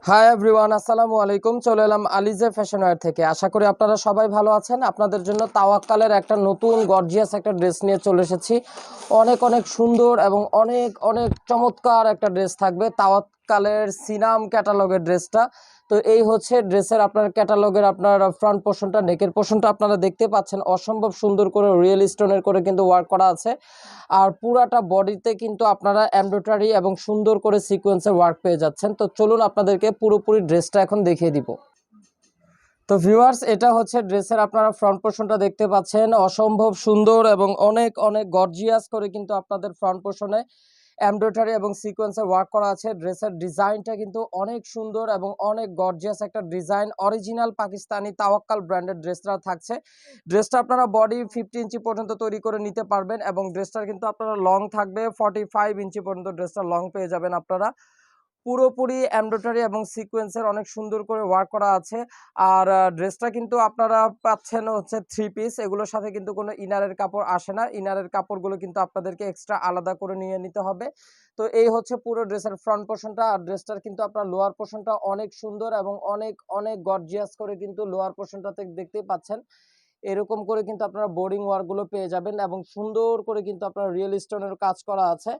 Hi everyone, আসসালামু আলাইকুম। চলে এলাম আলিজে ফ্যাশন ওয়্যার থেকে। আশা করি আপনারা সবাই ভালো আছেন। আপনাদের জন্য তাওয়াক্কালের একটা নতুন গর্জিয়াস একটা ড্রেস নিয়ে চলে এসেছি। অনেক অনেক সুন্দর এবং অনেক অনেক চমৎকার একটা ড্রেস থাকবে। তাওয়াক্কালের সিনাম ক্যাটালগের ড্রেসটা। তো এই হচ্ছে ড্রেসের আপনার ক্যাটালগের আপনার ফ্রন্ট পোর্শনটা, নেকের পোর্শনটা আপনারা দেখতে পাচ্ছেন। অসম্ভব সুন্দর করে রিয়েল স্টোনের করে কিন্তু ওয়ার্ক করা আছে। আর পুরাটা বডিতে কিন্তু আপনারা এমব্রয়ডারি এবং সুন্দর করে সিকোয়েন্সের ওয়ার্ক পেয়ে যাচ্ছেন। তো চলুন আপনাদেরকে পুরোপুরি ড্রেসটা এখন দেখিয়ে দিব। তো ভিউয়ার্স, এটা হচ্ছে ড্রেসের আপনারা ফ্রন্ট পোর্শনটা দেখতে পাচ্ছেন। অসম্ভব সুন্দর এবং অনেক অনেক গর্জিয়াস করে কিন্তু আপনাদের ফ্রন্ট পোর্শনে এমব্রয়ডারি এবং সিকোয়েন্সের ওয়ার্ক করা আছে। ড্রেসের ডিজাইনটা কিন্তু অনেক সুন্দর এবং অনেক গর্জিয়াস একটা ডিজাইন। অরিজিনাল পাকিস্তানি তাওয়াক্কাল ব্র্যান্ডের ড্রেসটা থাকছে। ড্রেসটা আপনারা বডি 50 ইঞ্চি পর্যন্ত তৈরি করে নিতে পারবেন এবং ড্রেসটার কিন্তু আপনারা লং থাকবে 45 ইঞ্চি পর্যন্ত। ড্রেসটা লং পেয়ে যাবেন আপনারা। পুরোপুরি এমব্রয়ডারি এবং সিকোয়েন্সের অনেক সুন্দর করে ওয়ার্ক করা আছে। আর ড্রেসটা কিন্তু আপনারা পাচ্ছেন হচ্ছে 3 পিস। এগুলোর সাথে কিন্তু কোনো ইনারের কাপড় আসে না। ইনারের কাপড়গুলো কিন্তু আপনাদেরকে এক্সট্রা আলাদা করে নিয়ে নিতে হবে। তো এই হচ্ছে পুরো ড্রেসের ফ্রন্ট পোর্শনটা। আর ড্রেসটার কিন্তু আপনার লোয়ার পোর্শনটা অনেক সুন্দর এবং অনেক অনেক গর্জিয়াস করে কিন্তু লোয়ার পোর্শনটাতে দেখতেই পাচ্ছেন। এরকম করে কিন্তু আপনারা বোর্ডিং ওয়ার্ক গুলো পেয়ে যাবেন এবং সুন্দর করে কিন্তু আপনার রিয়েল স্টোনের কাজ করা আছে।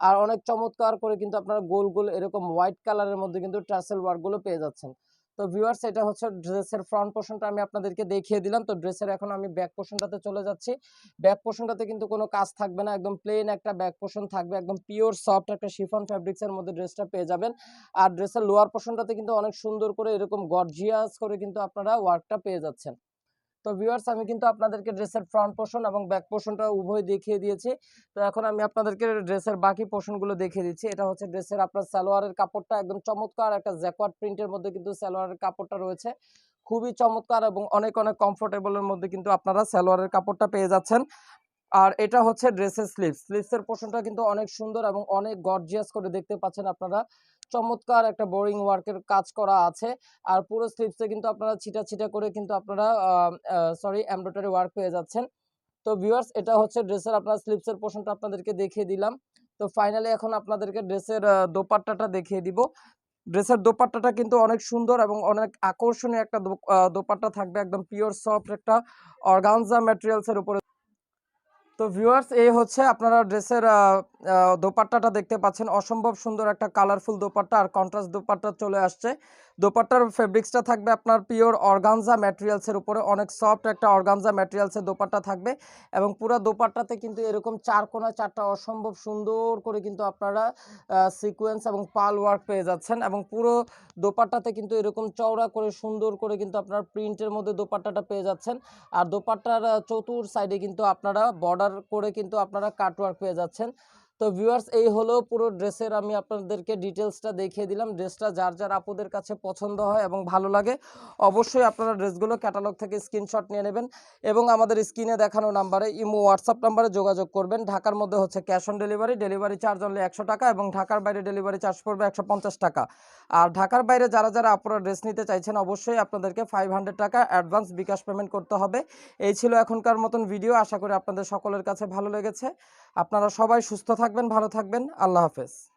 আর অনেক চমৎকার করে কিন্তু আপনারা গোল গোল এরকম হোয়াইট কালারের মধ্যে কিন্তু টার্সেল ওয়ার্ক গুলো পেয়ে যাচ্ছেন। তো ভিউয়ার্স, এটা হচ্ছে ড্রেসের ফ্রন্ট পোর্শনটা আমি আপনাদেরকে দেখিয়ে দিলাম। তো ড্রেসের এখন আমি ব্যাক পোর্শনটাতে চলে যাচ্ছি। ব্যাক পোর্শনটাতে কিন্তু কোনো কাজ থাকবে না, একদম প্লেন একটা ব্যাক পোর্শন থাকবে। একদম পিওর সফট একটা শিফন ফ্যাব্রিক্স এর মধ্যে ড্রেসটা পেয়ে যাবেন। আর ড্রেসের লোয়ার পোর্শনটাতে কিন্তু অনেক সুন্দর করে এরকম গর্জিয়াস করে কিন্তু আপনারা ওয়ার্কটা পেয়ে যাচ্ছেন। তো ভিউয়ার্স, আমি কিন্তু আপনাদেরকে ড্রেসের ফ্রন্ট পোর্শন এবং ব্যাক পোর্শনটা উভয় দেখিয়ে দিয়েছি। তো এখন আমি আপনাদেরকে ড্রেসের বাকি পোর্শনগুলো দেখিয়ে দিচ্ছি। এটা হচ্ছে ড্রেসের আপনার সালোয়ারের কাপড়টা। একদম চমৎকার একটা জ্যাকওয়ার্ড প্রিন্টের মধ্যে কিন্তু সালোয়ারের কাপড়টা রয়েছে। খুবই চমৎকার এবং অনেক অনেক কমফোর্টেবলের মধ্যে কিন্তু আপনারা সালোয়ারের কাপড়টা পেয়ে যাচ্ছেন। আর এটা হচ্ছে ড্রেসের স্লিভসের পোর্শনটা কিন্তু অনেক সুন্দর এবং অনেক গর্জিয়াস করে দেখতে পাচ্ছেন আপনারা। চমৎকার একটা বোরিং ওয়ার্কের কাজ করা আছে। আর পুরো স্লিভসে কিন্তু আপনারা ছিটা ছিটা করে কিন্তু আপনারা এমব্রয়ডারি ওয়ার্ক পেয়ে যাচ্ছেন। তো ভিউয়ার্স, এটা হচ্ছে ড্রেসের আপনার স্লিভসের পোর্শনটা আপনাদেরকে দেখিয়ে দিলাম। তো ফাইনালি এখন আপনাদেরকে ড্রেসের দোপাট্টাটা দেখিয়ে দিব। ড্রেসের দোপাট্টাটা কিন্তু অনেক সুন্দর এবং অনেক আকর্ষণীয় একটা দোপাট্টা থাকবে। একদম পিওর সফট একটা অর্গানজা ম্যাটেরিয়ালস এর উপরে। তো ভিউয়ার্স, এই হচ্ছে আপনারা ড্রেসের দোপাট্টাটা দেখতে পাচ্ছেন। অসম্ভব সুন্দর একটা কালারফুল দোপাট্টা আর কন্ট্রাস্ট দোপাট্টা চলে আসছে। দোপাট্টার ফেব্রিক্সটা থাকবে আপনার পিওর অর্গানজা ম্যাটেরিয়ালসের উপরে। অনেক সফট একটা অর্গানজা ম্যাটেরিয়ালসের দোপাট্টা থাকবে এবং পুরো দোপাট্টাতে কিন্তু এরকম চার কোণায় চারটা অসম্ভব সুন্দর করে কিন্তু আপনারা সিকোয়েন্স এবং পাল ওয়ার্ক পেয়ে যাচ্ছেন এবং পুরো দোপাট্টাতে কিন্তু এরকম চওড়া করে সুন্দর করে কিন্তু আপনার প্রিন্টের মধ্যে দোপাট্টাটা পেয়ে যাচ্ছেন। আর দোপাট্টার চতুর সাইডে কিন্তু আপনারা বর্ডার করে কিন্তু আপনারা কাটওয়ার্ক পেয়ে যাচ্ছেন। তো ভিউয়ার্স, এই হলো পুরো ড্রেসের আমি আপনাদেরকে ডিটেলসটা দেখিয়ে দিলাম। ড্রেসটা যার যার আপুদের কাছে পছন্দ হয় এবং ভালো লাগে অবশ্যই আপনারা ড্রেসগুলো ক্যাটালগ থেকে স্ক্রিনশট নিয়ে নেবেন এবং আমাদের স্ক্রিনে দেখানো নাম্বারে ইমো হোয়াটসঅ্যাপ নাম্বারে যোগাযোগ করবেন। ঢাকার মধ্যে হচ্ছে cash on delivery, delivery charge only 100 টাকা এবং ঢাকার বাইরে ডেলিভারি চার্জ পড়বে 150 টাকা। আর ঢাকার বাইরে যারা যারা আপুরা ড্রেস নিতে চাইছেন অবশ্যই আপনাদেরকে 500 টাকা অ্যাডভান্স বিকাশ পেমেন্ট করতে হবে। এই ছিল এখনকার মতন ভিডিও। আশা করি আপনাদের সকলের কাছে ভালো লেগেছে। আপনারা সবাই সুস্থ থাকবেন, ভালো থাকবেন। আল্লাহ হাফেজ।